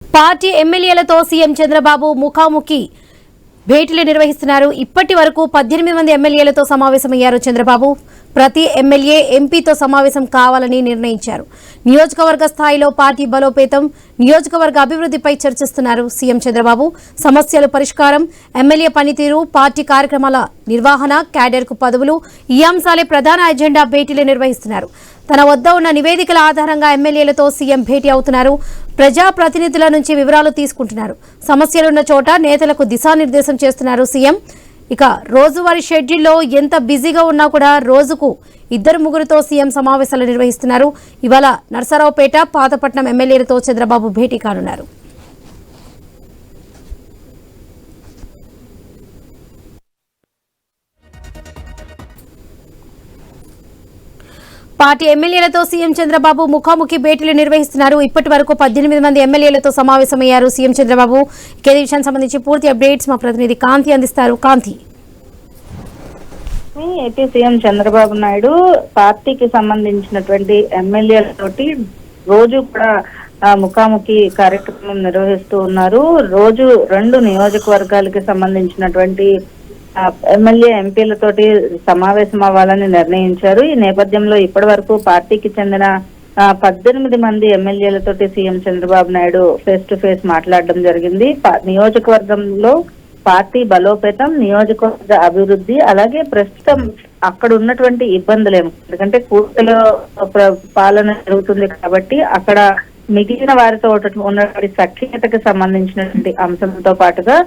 Party ఎమ్మెల్యేలతో CM Chandrababu ముఖాముఖి భేటీలు నిర్వహిస్తున్నారు. ఇప్పటి వరకు 18 మంది ఎమ్మెల్యేలతో సమావేశమయ్యారు చంద్రబాబు. ప్రతి ఎమ్మెల్యే ఎంపీతో సమావేశం కావాలని నిర్ణయించారు. నియోజకవర్గ స్థాయిలో పార్టీ బలోపేతం, నియోజకవర్గ అభివృద్ధిపై చర్చిస్తున్నారు సీఎం చంద్రబాబు. సమస్యల పరిష్కారం, ఎమ్మెల్యే పనితీరు, పార్టీ కార్యక్రమాల నిర్వహణ, క్యాడర్కు పదవులు ఈ అంశాలే ప్రధాన ఎజెండా భేటీలు నిర్వహిస్తున్నారు. తన వద్ద ఉన్న నివేదికల ఆధారంగా ఎమ్మెల్యేలతో సీఎం భేటీ అవుతున్నారు. ప్రజాప్రతినిధుల నుంచి వివరాలు తీసుకుంటున్నారు. సమస్యలున్న చోట నేతలకు దిశానిర్దేశం చేస్తున్నారు సీఎం. ఇక రోజువారీ షెడ్యూల్లో ఎంత బిజీగా ఉన్నా కూడా రోజుకు 2-3తో సీఎం సమావేశాలు నిర్వహిస్తున్నారు. ఇవాళ నర్సరావుపేట, పాతపట్నం ఎమ్మెల్యేలతో చంద్రబాబు భేటీ కానున్నారు. పార్టీ ఎమ్మెల్యేలతో సీఎం చంద్రబాబు ముఖాముఖి భేటీలు నిర్వహిస్తున్నారు. ఇప్పటి వరకు 18 మంది ఎమ్మెల్యేలతో సమావేశమయ్యారు సీఎం చంద్రబాబు. ఇదే విషయానికి సంబంధించి పూర్తి అప్డేట్స్ మా ప్రతినిధి కాంతి అందిస్తారు. కాంతి, ఏపీ సీఎం చంద్రబాబు నాయుడు పార్టీకి సంబంధించినటువంటి ఎమ్మెల్యేలతోటి రోజు కూడా ముఖాముఖి కార్యక్రమం నిర్వహిస్తూ ఉన్నారు. రోజు 2 నియోజకవర్గాలకి సంబంధించినటువంటి ఎమ్మెల్యే ఎంపీలతోటి సమావేశం అవ్వాలని నిర్ణయించారు. ఈ నేపథ్యంలో ఇప్పటి వరకు పార్టీకి చెందిన 18 మంది ఎమ్మెల్యేలతోటి CM Chandrababu Naidu face to face మాట్లాడడం జరిగింది. నియోజకవర్గంలో పార్టీ బలోపేతం, నియోజకవర్గ అభివృద్ధి, అలాగే ప్రస్తుతం అక్కడ ఉన్నటువంటి ఇబ్బందులేమో, ఎందుకంటే కూటమిలో పాలన జరుగుతుంది కాబట్టి అక్కడ మిగిలిన వారితో ఉన్నటువంటి సఖ్యతకు సంబంధించినటువంటి అంశంతో పాటుగా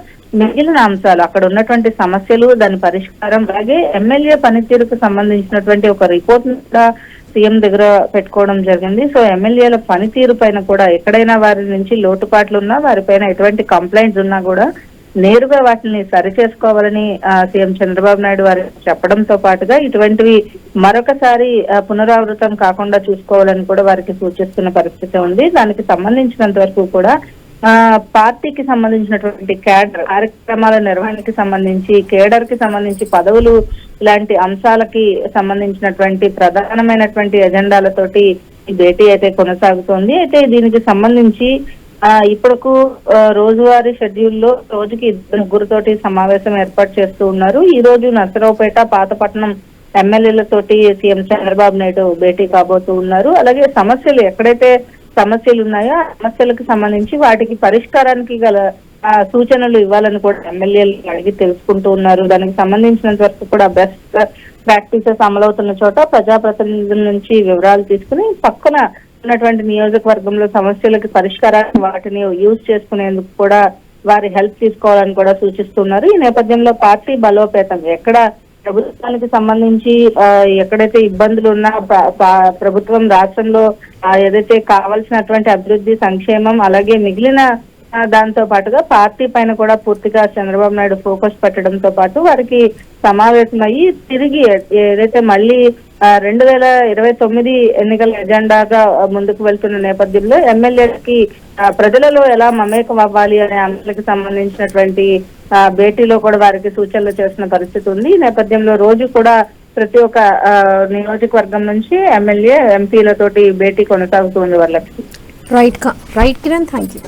మిగిలిన అంశాలు, అక్కడ ఉన్నటువంటి సమస్యలు, దాని పరిష్కారం, అలాగే ఎమ్మెల్యే పనితీరుకు సంబంధించినటువంటి ఒక రిపోర్ట్ కూడా సీఎం దగ్గర పెట్టుకోవడం జరిగింది. సో ఎమ్మెల్యేల పనితీరు పైన కూడా ఎక్కడైనా వారి నుంచి లోటుపాట్లు ఉన్నా, వారిపైన ఎటువంటి కంప్లైంట్స్ ఉన్నా కూడా నేరుగా వాటిని సరిచేసుకోవాలని సీఎం చంద్రబాబు నాయుడు వారు చెప్పడంతో పాటుగా ఇటువంటివి మరొకసారి పునరావృతం కాకుండా చూసుకోవాలని కూడా వారికి సూచిస్తున్న పరిస్థితి ఉంది. దానికి సంబంధించినంత వరకు కూడా పార్టీకి సంబంధించినటువంటి క్యాడర్ కార్యక్రమాల నిర్వహణకి సంబంధించి, కేడర్ కి సంబంధించి పదవులు, ఇలాంటి అంశాలకి సంబంధించినటువంటి ప్రధానమైనటువంటి ఎజెండాలతోటి ఈ భేటీ అయితే కొనసాగుతోంది. అయితే దీనికి సంబంధించి ఇప్పటికు రోజువారీ షెడ్యూల్లో రోజుకి 2-3తోటి సమావేశం ఏర్పాటు చేస్తూ ఉన్నారు. ఈ రోజు నర్సరావుపేట, పాతపట్నం ఎమ్మెల్యేలతోటి సీఎం చంద్రబాబు నాయుడు భేటీ కాబోతూ ఉన్నారు. అలాగే సమస్యలు ఎక్కడైతే సమస్యలు ఉన్నాయో ఆ సమస్యలకు సంబంధించి వాటికి పరిష్కారానికి గల సూచనలు ఇవ్వాలని కూడా ఎమ్మెల్యేలు అడిగి తెలుసుకుంటూ ఉన్నారు. దానికి సంబంధించినంత వరకు కూడా బెస్ట్ ప్రాక్టీసెస్ అమలవుతున్న చోట ప్రజాప్రతినిధుల నుంచి వివరాలు తీసుకుని పక్కన ఉన్నటువంటి నియోజకవర్గంలో సమస్యలకు పరిష్కారాన్ని వాటిని యూజ్ చేసుకునేందుకు కూడా వారి హెల్ప్ తీసుకోవాలని కూడా సూచిస్తున్నారు. ఈ నేపథ్యంలో పార్టీ బలోపేతం, ఎక్కడ ప్రభుత్వానికి సంబంధించి ఎక్కడైతే ఇబ్బందులు ఉన్నా ప్రభుత్వం రాష్ట్రంలో ఏదైతే కావాల్సినటువంటి అభివృద్ధి, సంక్షేమం, అలాగే మిగిలిన దాంతో పాటుగా పార్టీ పైన కూడా పూర్తిగా చంద్రబాబు నాయుడు ఫోకస్ పెట్టడంతో పాటు వారికి సమావేశమయ్యి తిరిగి ఏదైతే మళ్ళీ 2029 ఎన్నికల ఎజెండాగా ముందుకు వెళ్తున్న నేపథ్యంలో ఎమ్మెల్యేలకి ప్రజలలో ఎలా మమేకం అవ్వాలి అనే అంశాలకు సంబంధించినటువంటి భేటీలో కూడా వారికి సూచనలు చేసిన పరిస్థితి ఉంది. ఈ నేపథ్యంలో రోజు కూడా ప్రతి ఒక్క నియోజకవర్గం నుంచి ఎమ్మెల్యే, ఎంపీలతోటి భేటీ కొనసాగుతుంది. వాళ్ళకి రైట్ కిరణ్, థ్యాంక్ యూ.